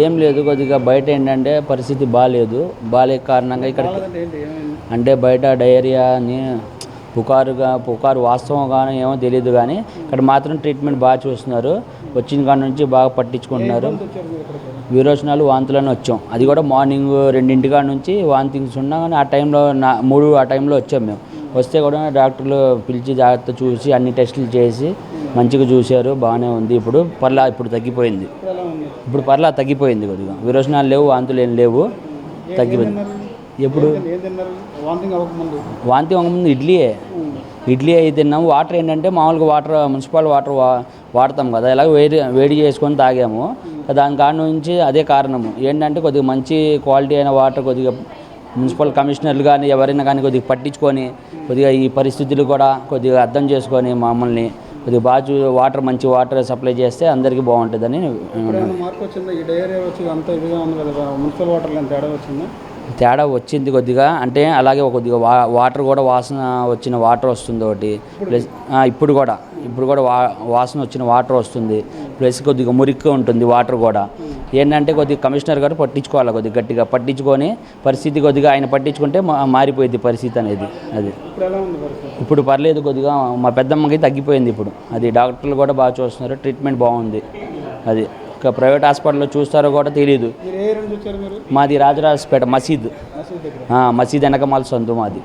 ఏం లేదు, కొద్దిగా బయట ఏంటంటే పరిస్థితి బాగాలేక కారణంగా ఇక్కడ అంటే బయట డయేరియా అని పుకారు వాస్తవం కానీ ఏమో తెలియదు, కానీ ఇక్కడ మాత్రం ట్రీట్మెంట్ బాగా చూస్తున్నారు. వచ్చిన కాడ నుంచి బాగా పట్టించుకుంటున్నారు. విరోచనాలు వాంతులని వచ్చాం, అది కూడా మార్నింగ్ 2 కాడ నుంచి వాంతింగ్స్ ఉన్నా, కానీ ఆ టైంలో 3 ఆ టైంలో వచ్చాం మేము. వస్తే కూడా డాక్టర్లు పిలిచి జాగ్రత్త చూసి అన్ని టెస్టులు చేసి మంచిగా చూశారు, బాగానే ఉంది. ఇప్పుడు తగ్గిపోయింది. తగ్గిపోయింది, కొద్దిగా విరోచనాలు లేవు, వాంతులు ఏం లేవు, తగ్గిపోయింది. ఎప్పుడు వాంతి అవ్వకముందు ఇడ్లీ అయితే తిన్నాము. వాటర్ ఏంటంటే మామూలుగా మున్సిపల్ వాటర్ వాడతాం కదా, ఇలాగ వేడి చేసుకొని తాగాము. దాని కారణం నుంచి అదే కారణము ఏంటంటే కొద్దిగా మంచి క్వాలిటీ అయిన వాటర్ కొద్దిగా మున్సిపల్ కమిషనర్లు కానీ ఎవరైనా కానీ కొద్దిగా పట్టించుకొని కొద్దిగా ఈ పరిస్థితులు కూడా కొద్దిగా అర్థం చేసుకొని మమ్మల్ని కొద్దిగా మంచి వాటర్ సప్లై చేస్తే అందరికీ బాగుంటుందని. తేడా వచ్చింది కొద్దిగా, అంటే అలాగే కొద్దిగా వాటర్ కూడా వాసన వచ్చిన వాటర్ వస్తుంది ఒకటి, ప్లస్ ఇప్పుడు కూడా వాసన వచ్చిన వాటర్ వస్తుంది, ప్లస్ కొద్దిగా మురిక్గా ఉంటుంది వాటర్ కూడా. ఏంటంటే కొద్దిగా కమిషనర్ గారు పట్టించుకోవాలి, కొద్దిగా గట్టిగా పట్టించుకొని పరిస్థితి కొద్దిగా ఆయన పట్టించుకుంటే మారిపోయింది పరిస్థితి అనేది. అది ఇప్పుడు పర్లేదు, కొద్దిగా మా పెద్దమ్మకి తగ్గిపోయింది ఇప్పుడు. అది డాక్టర్లు కూడా బాగా చూస్తున్నారు, ట్రీట్మెంట్ బాగుంది. అది ఇంకా ప్రైవేట్ హాస్పిటల్లో చూస్తారో కూడా తెలియదు. మాది రాజరాజపేట మసీద్ వెనకమాల సందు మాది.